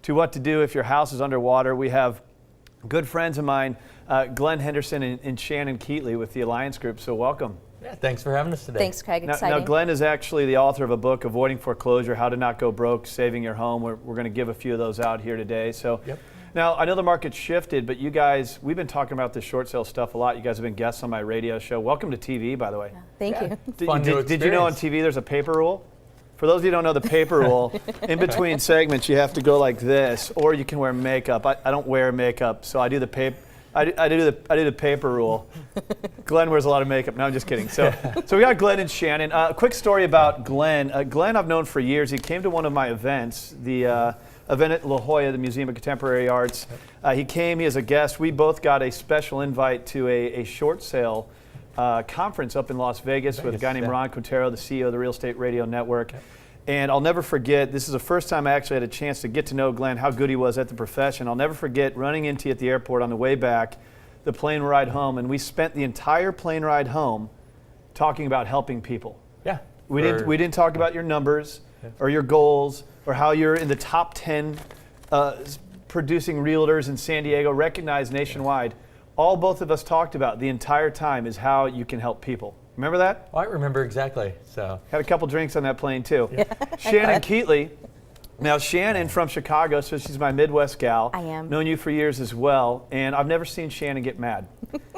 to what to do if your house is underwater. We have good friends of mine, Glen Henderson and Shannon Keatley with the Alliance Group, so welcome. Yeah, thanks for having us today. Thanks, Craig. Exciting. Now, Glen is actually the author of a book, Avoiding Foreclosure, How to Not Go Broke, Saving Your Home. We're going to give a few of those out here today. So, Now, I know the market's shifted, but you guys, we've been talking about this short sale stuff a lot. You guys have been guests on my radio show. Welcome to TV, by the way. Yeah, thank you. Did you know on TV there's a paper rule? For those of you who don't know the paper rule, in between segments you have to go like this, or you can wear makeup. I don't wear makeup, so I do the paper. I do the paper rule. Glen wears a lot of makeup. No, I'm just kidding. So we got Glen and Shannon. Quick story about Glen. Glen I've known for years. He came to one of my events, the event at La Jolla, the Museum of Contemporary Arts. He came. He is a guest. We both got a special invite to a short sale conference up in Las Vegas with a guy named Ron Quintero, the CEO of the Real Estate Radio Network. And I'll never forget, this is the first time I actually had a chance to get to know Glen, how good he was at the profession. I'll never forget running into you at the airport on the way back, the plane ride home, and we spent the entire plane ride home talking about helping people. Yeah. We didn't talk about your numbers or your goals or how you're in the top 10 producing realtors in San Diego, recognized nationwide. All both of us talked about the entire time is how you can help people. Remember that? Oh, I remember exactly. So had a couple drinks on that plane too. Yeah. Shannon Keatley. Now Shannon from Chicago, so she's my Midwest gal. I am. Known you for years as well, and I've never seen Shannon get mad.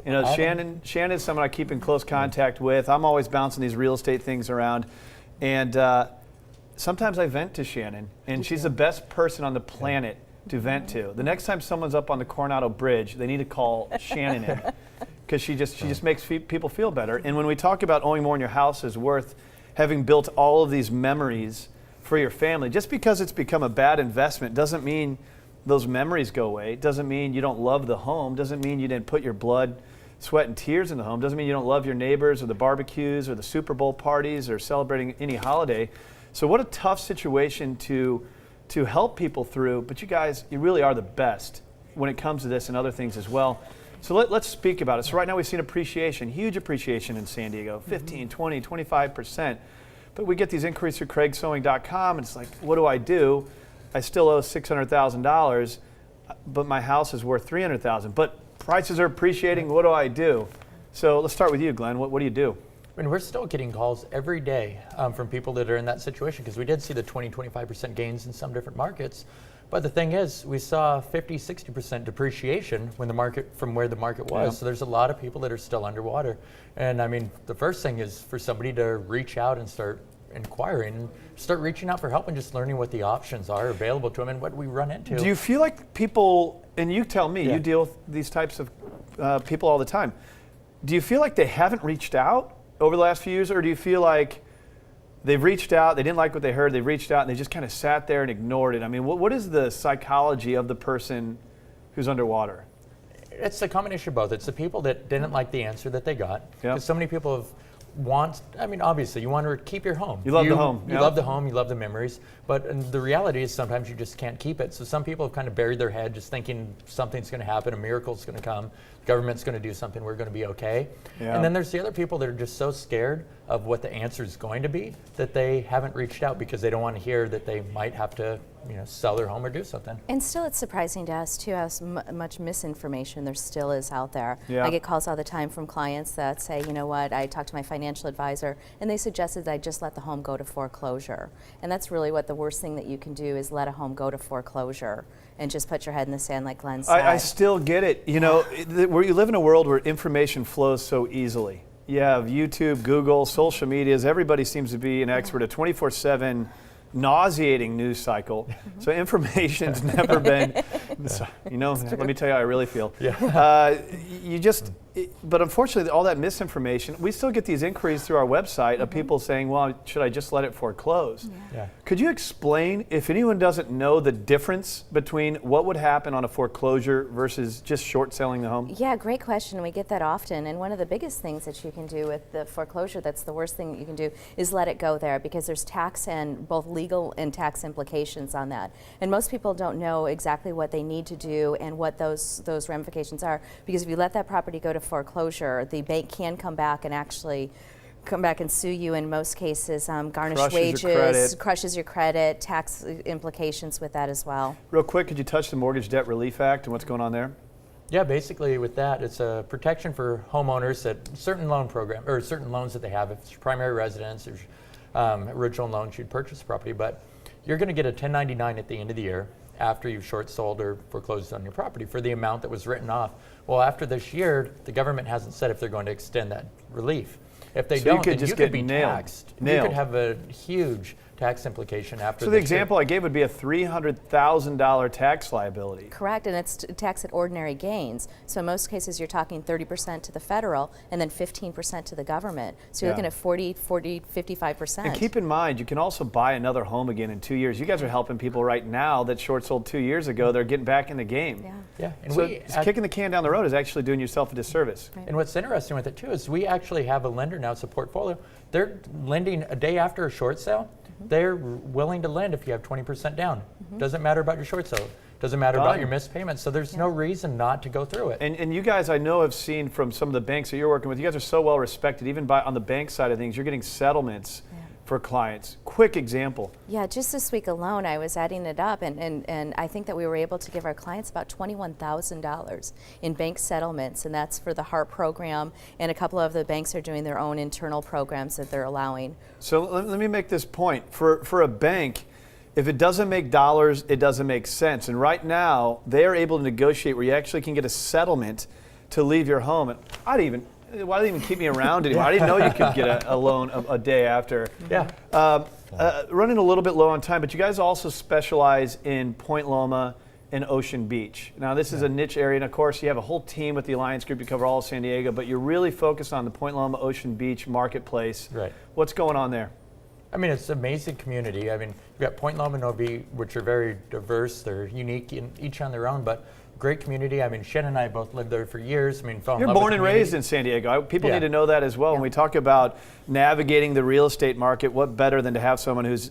You know, Shannon is someone I keep in close contact with. I'm always bouncing these real estate things around, and sometimes I vent to Shannon, and she's the best person on the planet to vent to. The next time someone's up on the Coronado Bridge, they need to call Shannon in. Because she just makes people feel better. And when we talk about owning more in your house is worth having built all of these memories for your family. Just because it's become a bad investment doesn't mean those memories go away. It doesn't mean you don't love the home. Doesn't mean you didn't put your blood, sweat, and tears in the home. Doesn't mean you don't love your neighbors or the barbecues or the Super Bowl parties or celebrating any holiday. So what a tough situation to help people through. But you guys, you really are the best when it comes to this and other things as well. So let's speak about it. So right now we've seen appreciation, huge appreciation in San Diego, 15, 20, 25%. But we get these inquiries through craigsowing.com, and it's like, what do I do? I still owe $600,000, but my house is worth $300,000. But prices are appreciating, what do I do? So let's start with you, Glen. What do you do? I mean, we're still getting calls every day from people that are in that situation, because we did see the 20, 25% gains in some different markets. But the thing is, we saw 50, 60% depreciation when from where the market was. Yeah. So there's a lot of people that are still underwater. And I mean, the first thing is for somebody to reach out and start inquiring, start reaching out for help and just learning what the options are available to them and what we run into. Do you feel like people, and you tell me, you deal with these types of people all the time. Do you feel like they haven't reached out over the last few years, or do you feel like they've reached out, they didn't like what they heard, they reached out and they just kind of sat there and ignored it? I mean, what is the psychology of the person who's underwater? It's a combination of both. It's the people that didn't like the answer that they got. Because so many people obviously you want to keep your home. You love the home. You love the home, you love the memories. But the reality is sometimes you just can't keep it. So some people have kind of buried their head just thinking something's going to happen, a miracle's going to come, the government's going to do something, we're going to be okay. Yeah. And then there's the other people that are just so scared of what the answer is going to be that they haven't reached out because they don't want to hear that they might have to sell their home or do something. And still it's surprising to us too how much misinformation there still is out there. Yeah. I get calls all the time from clients that say, you know what, I talked to my financial advisor and they suggested that I just let the home go to foreclosure. And that's really what the worst thing that you can do is let a home go to foreclosure and just put your head in the sand like Glen said. I still get it. You know, where you live in a world where information flows so easily. You have YouTube, Google, social medias, everybody seems to be an expert, a 24/7 nauseating news cycle. So information's never been, let me tell you how I really feel. Yeah. But unfortunately, all that misinformation, we still get these inquiries through our website of people saying, well, should I just let it foreclose? Yeah. Could you explain, if anyone doesn't know, the difference between what would happen on a foreclosure versus just short selling the home? Yeah, great question. We get that often. And one of the biggest things that you can do with the foreclosure, that's the worst thing that you can do, is let it go there, because there's tax and both legal and tax implications on that. And most people don't know exactly what they need to do and what those ramifications are, because if you let that property go to foreclosure, the bank can come back and actually come back and sue you in most cases, garnish Crushes your credit. wages, crushes your credit, tax implications with that as well. Real quick, could you touch the Mortgage Debt Relief Act and what's going on there? Yeah, basically with that, it's a protection for homeowners that certain loan program or certain loans that they have. If it's your primary residence, there's original loans you'd purchase the property, but you're going to get a 1099 at the end of the year after you've short sold or foreclosed on your property for the amount that was written off. Well, after this year, the government hasn't said if they're going to extend that relief. If they So don't, you could then just you could get be nailed. taxed. You Nailed. could have a huge tax implication after So the example I gave would be a $300,000 tax liability. Correct, and it's taxed at ordinary gains. So in most cases, you're talking 30% to the federal and then 15% to the government. So you're Yeah. looking at 40, 55%. And keep in mind, you can also buy another home again in 2 years. You guys are helping people right now that short sold 2 years ago. They're getting back in the game. Yeah. Yeah, and So kicking the can down the road is actually doing yourself a disservice. Right. And what's interesting with it too is we actually have a lender now, it's a portfolio. They're lending a day after a short sale. They're willing to lend if you have 20% down. Doesn't matter about your short sale. Doesn't matter about Done. your missed payments. So there's no reason not to go through it. And you guys, I know, have seen from some of the banks that you're working with, you guys are so well respected. Even on the bank side of things, you're getting settlements for clients. Quick example. Yeah, just this week alone, I was adding it up, and I think that we were able to give our clients about $21,000 in bank settlements, and that's for the HARP program, and a couple of the banks are doing their own internal programs that they're allowing. So let me make this point. For a bank, if it doesn't make dollars, it doesn't make sense. And right now, they are able to negotiate where you actually can get a settlement to leave your home. And why did they even keep me around anymore? I didn't know you could get a loan a day after. Yeah. Running a little bit low on time, but you guys also specialize in Point Loma and Ocean Beach. Now, this is a niche area, and of course, you have a whole team with the Alliance Group. You cover all of San Diego, but you're really focused on the Point Loma, Ocean Beach marketplace. Right. What's going on there? I mean, it's an amazing community. I mean, you've got Point Loma and OB, which are very diverse. They're unique in each on their own, but great community. I mean, Shannon and I both lived there for years. I mean, fell in You're love with born the and community. raised in San Diego. People Yeah. need to know that as well. When we talk about navigating the real estate market, what better than to have someone it's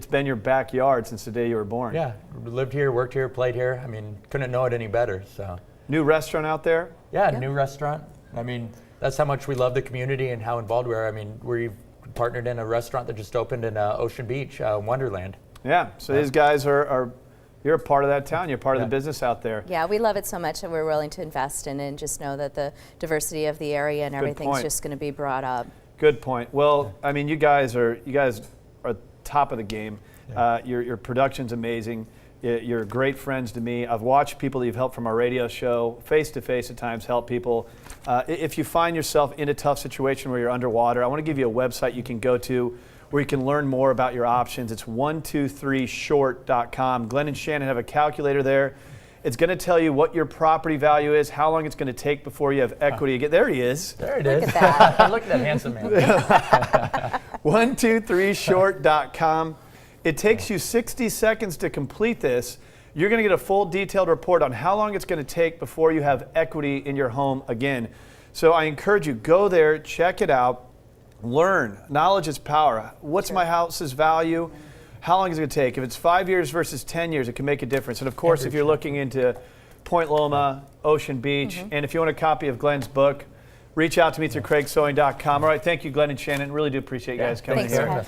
been your backyard since the day you were born. Yeah, lived here, worked here, played here. I mean, couldn't know it any better. So, New restaurant out there? yeah, new restaurant. I mean, that's how much we love the community and how involved we are. I mean, we've partnered in a restaurant that just opened in Ocean Beach, Wonderland. Yeah, so these guys you're a part of that town. You're part of the business out there. Yeah, we love it so much that we're willing to invest in it and just know that the diversity of the area and everything's point. just going to be brought up. Good point. Well, I mean, you guys are top of the game. Your production's amazing. You're great friends to me. I've watched people that you've helped from our radio show, face to face at times, help people. If you find yourself in a tough situation where you're underwater, I want to give you a website you can go to where you can learn more about your options. It's 123short.com. Glen and Shannon have a calculator there. It's going to tell you what your property value is, how long it's going to take before you have equity. There he is. There it is. Look at that. Look at that handsome man. 123short.com. It takes you 60 seconds to complete this. You're going to get a full detailed report on how long it's going to take before you have equity in your home again. So I encourage you, go there, check it out, learn. Knowledge is power. What's my house's value? How long is it going to take? If it's 5 years versus 10 years, it can make a difference. And of course, if you're looking into Point Loma, Ocean Beach, and if you want a copy of Glen's book, reach out to me through craigsewing.com. All right, thank you, Glen and Shannon. Really do appreciate you guys coming Thanks, here. Brad.